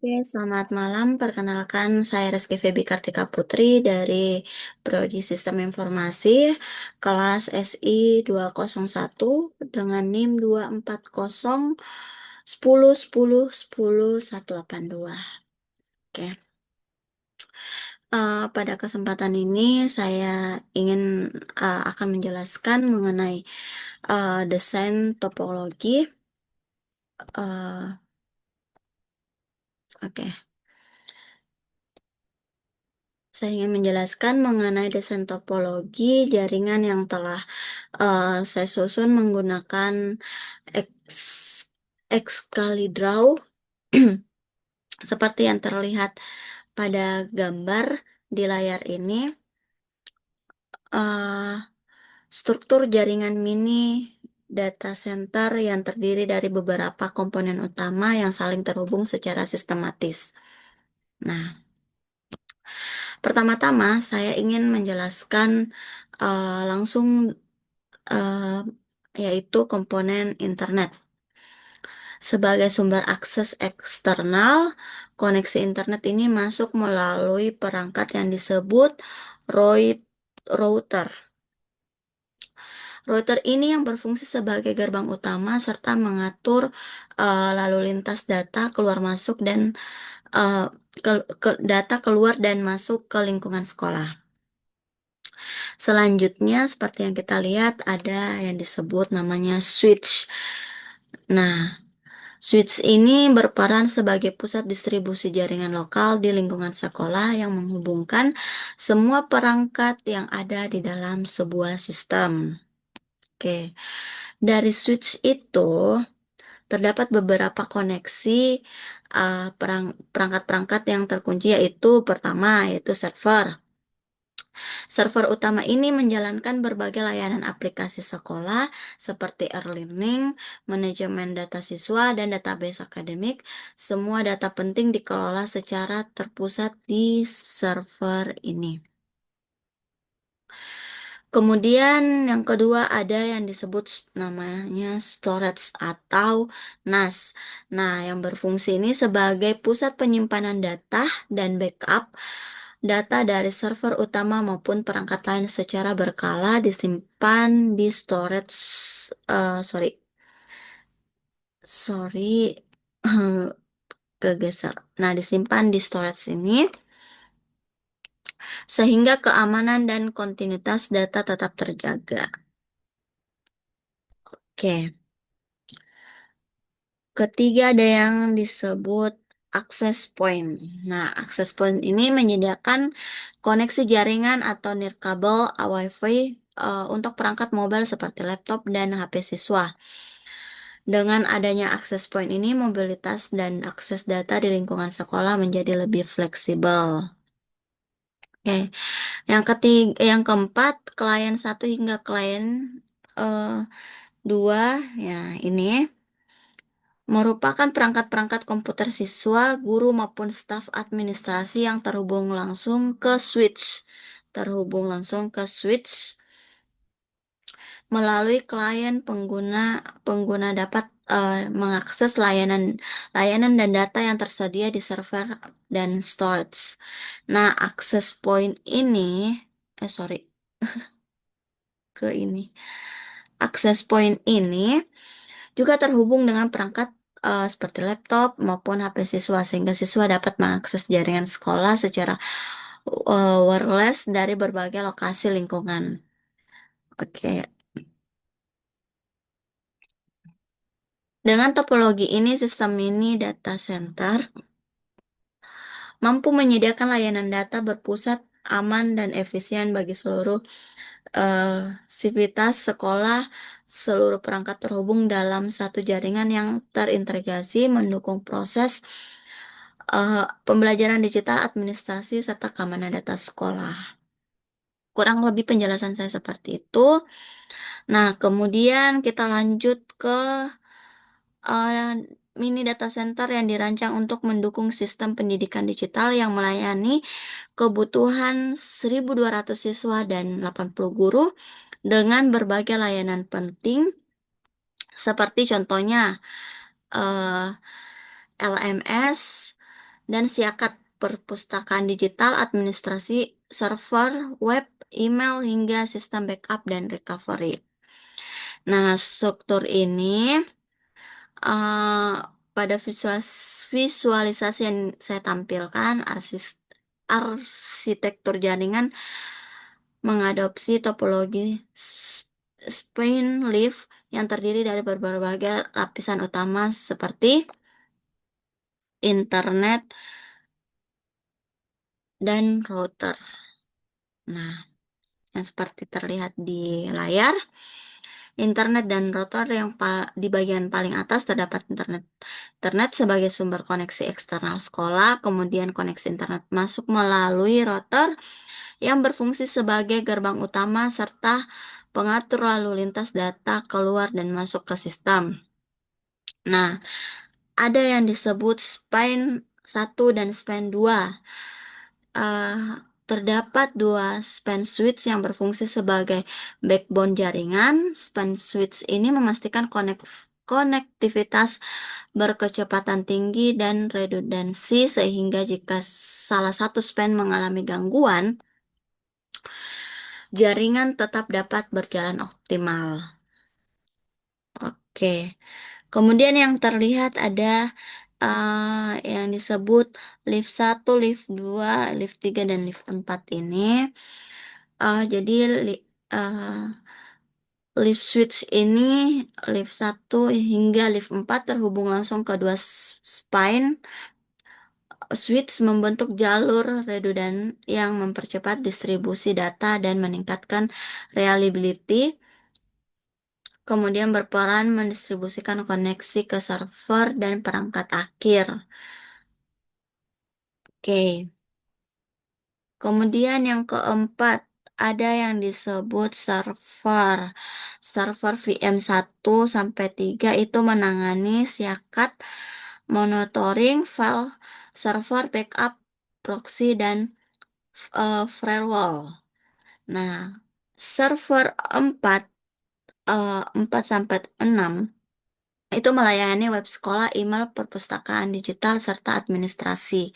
Oke, selamat malam. Perkenalkan, saya Reski Febi Kartika Putri dari Prodi Sistem Informasi, kelas SI 201 dengan NIM 240 10 10 10 182. Oke, pada kesempatan ini saya ingin akan menjelaskan mengenai desain topologi. Eh, oke. Saya ingin menjelaskan mengenai desain topologi jaringan yang telah saya susun menggunakan X, Excalidraw seperti yang terlihat pada gambar di layar ini. eh, Struktur jaringan mini data center yang terdiri dari beberapa komponen utama yang saling terhubung secara sistematis. Nah, pertama-tama saya ingin menjelaskan langsung eh, yaitu komponen internet. Sebagai sumber akses eksternal, koneksi internet ini masuk melalui perangkat yang disebut router. Router ini yang berfungsi sebagai gerbang utama serta mengatur lalu lintas data keluar masuk dan eh, data keluar dan masuk ke lingkungan sekolah. Selanjutnya, seperti yang kita lihat, ada yang disebut namanya switch. Nah, switch ini berperan sebagai pusat distribusi jaringan lokal di lingkungan sekolah yang menghubungkan semua perangkat yang ada di dalam sebuah sistem. Oke, dari switch itu terdapat beberapa koneksi perangkat-perangkat yang terkunci, yaitu pertama yaitu server. Server utama ini menjalankan berbagai layanan aplikasi sekolah seperti e-learning, manajemen data siswa, dan database akademik. Semua data penting dikelola secara terpusat di server ini. Kemudian yang kedua ada yang disebut namanya storage atau NAS. Nah, yang berfungsi ini sebagai pusat penyimpanan data dan backup data dari server utama maupun perangkat lain secara berkala disimpan di storage. Sorry, sorry, kegeser. Nah, disimpan di storage ini sehingga keamanan dan kontinuitas data tetap terjaga. Oke. Ketiga ada yang disebut access point. Nah, access point ini menyediakan koneksi jaringan atau nirkabel Wi-Fi untuk perangkat mobile seperti laptop dan HP siswa. Dengan adanya access point ini, mobilitas dan akses data di lingkungan sekolah menjadi lebih fleksibel. Oke, yang keempat, klien satu hingga klien eh, dua, ya ini merupakan perangkat-perangkat komputer siswa, guru maupun staf administrasi yang terhubung langsung ke switch. Terhubung langsung ke switch melalui klien pengguna dapat mengakses layanan dan data yang tersedia di server dan storage. Nah, access point ini sorry, ke ini. Access point ini juga terhubung dengan perangkat seperti laptop maupun HP siswa sehingga siswa dapat mengakses jaringan sekolah secara wireless dari berbagai lokasi lingkungan. Oke. Dengan topologi ini, sistem ini data center mampu menyediakan layanan data berpusat, aman, dan efisien bagi seluruh sivitas sekolah. Seluruh perangkat terhubung dalam satu jaringan yang terintegrasi mendukung proses pembelajaran digital, administrasi, serta keamanan data sekolah. Kurang lebih penjelasan saya seperti itu. Nah, kemudian kita lanjut ke uh, mini data center yang dirancang untuk mendukung sistem pendidikan digital yang melayani kebutuhan 1.200 siswa dan 80 guru dengan berbagai layanan penting seperti contohnya eh, LMS, dan siakat perpustakaan digital, administrasi server, web, email, hingga sistem backup dan recovery. Nah, struktur ini eh, pada visualisasi yang saya tampilkan, arsitektur jaringan mengadopsi topologi spine leaf yang terdiri dari berbagai lapisan utama seperti internet dan router. Nah, yang seperti terlihat di layar, internet dan router yang di bagian paling atas terdapat internet sebagai sumber koneksi eksternal sekolah, kemudian koneksi internet masuk melalui router yang berfungsi sebagai gerbang utama serta pengatur lalu lintas data keluar dan masuk ke sistem. Nah, ada yang disebut span 1 dan span 2. eh, Terdapat dua span switch yang berfungsi sebagai backbone jaringan. Span switch ini memastikan konektivitas berkecepatan tinggi dan redundansi sehingga jika salah satu span mengalami gangguan, jaringan tetap dapat berjalan optimal. Oke. Kemudian yang terlihat ada yang disebut lift 1, lift 2, lift 3, dan lift 4 ini. Jadi eh, lift switch ini, lift 1 hingga lift 4 terhubung langsung ke dua spine. Switch membentuk jalur redundan yang mempercepat distribusi data dan meningkatkan reliability. Kemudian berperan mendistribusikan koneksi ke server dan perangkat akhir. Oke. Kemudian yang keempat, ada yang disebut server. Server VM 1 sampai 3 itu menangani siakat, monitoring file, server backup, proxy, dan firewall. Nah, server 4, 4 sampai 6 itu melayani web sekolah, email, perpustakaan digital, serta administrasi.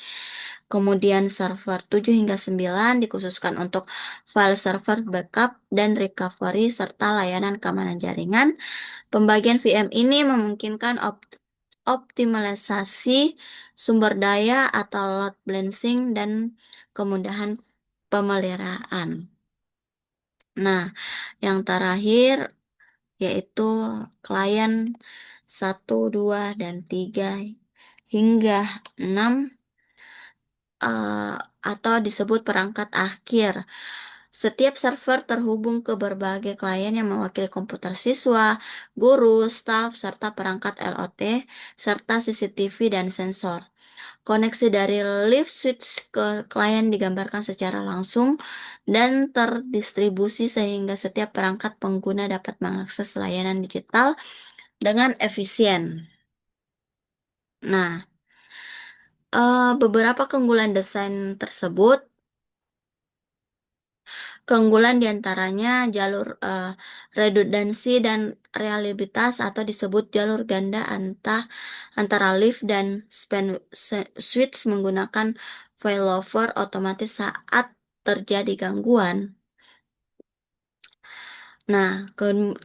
Kemudian server 7 hingga 9 dikhususkan untuk file server backup dan recovery serta layanan keamanan jaringan. Pembagian VM ini memungkinkan optimalisasi sumber daya atau load balancing dan kemudahan pemeliharaan. Nah, yang terakhir yaitu klien 1, 2, dan 3 hingga 6 atau disebut perangkat akhir. Setiap server terhubung ke berbagai klien yang mewakili komputer siswa, guru, staf, serta perangkat LOT, serta CCTV dan sensor. Koneksi dari lift switch ke klien digambarkan secara langsung dan terdistribusi sehingga setiap perangkat pengguna dapat mengakses layanan digital dengan efisien. Nah, beberapa keunggulan desain tersebut, keunggulan diantaranya jalur redundansi dan reliabilitas atau disebut jalur ganda antara lift dan span switch menggunakan failover otomatis saat terjadi gangguan. Nah,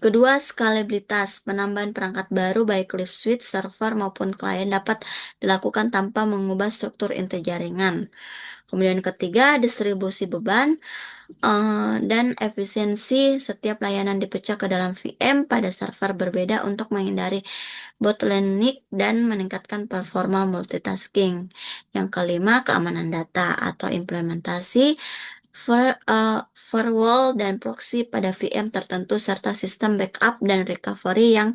kedua skalabilitas penambahan perangkat baru baik lift switch, server maupun klien dapat dilakukan tanpa mengubah struktur inti jaringan. Kemudian ketiga, distribusi beban dan efisiensi setiap layanan dipecah ke dalam VM pada server berbeda untuk menghindari bottleneck dan meningkatkan performa multitasking. Yang kelima, keamanan data atau implementasi firewall dan proxy pada VM tertentu serta sistem backup dan recovery yang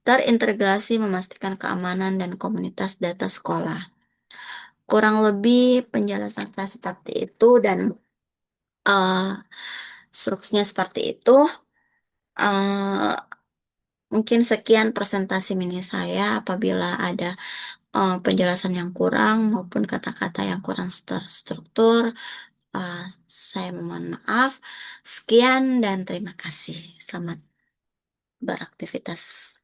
terintegrasi memastikan keamanan dan komunitas data sekolah. Kurang lebih penjelasan saya seperti itu dan uh, strukturnya seperti itu. Uh, Mungkin sekian presentasi mini saya. Apabila ada penjelasan yang kurang maupun kata-kata yang kurang terstruktur, uh, saya mohon maaf. Sekian dan terima kasih. Selamat beraktivitas.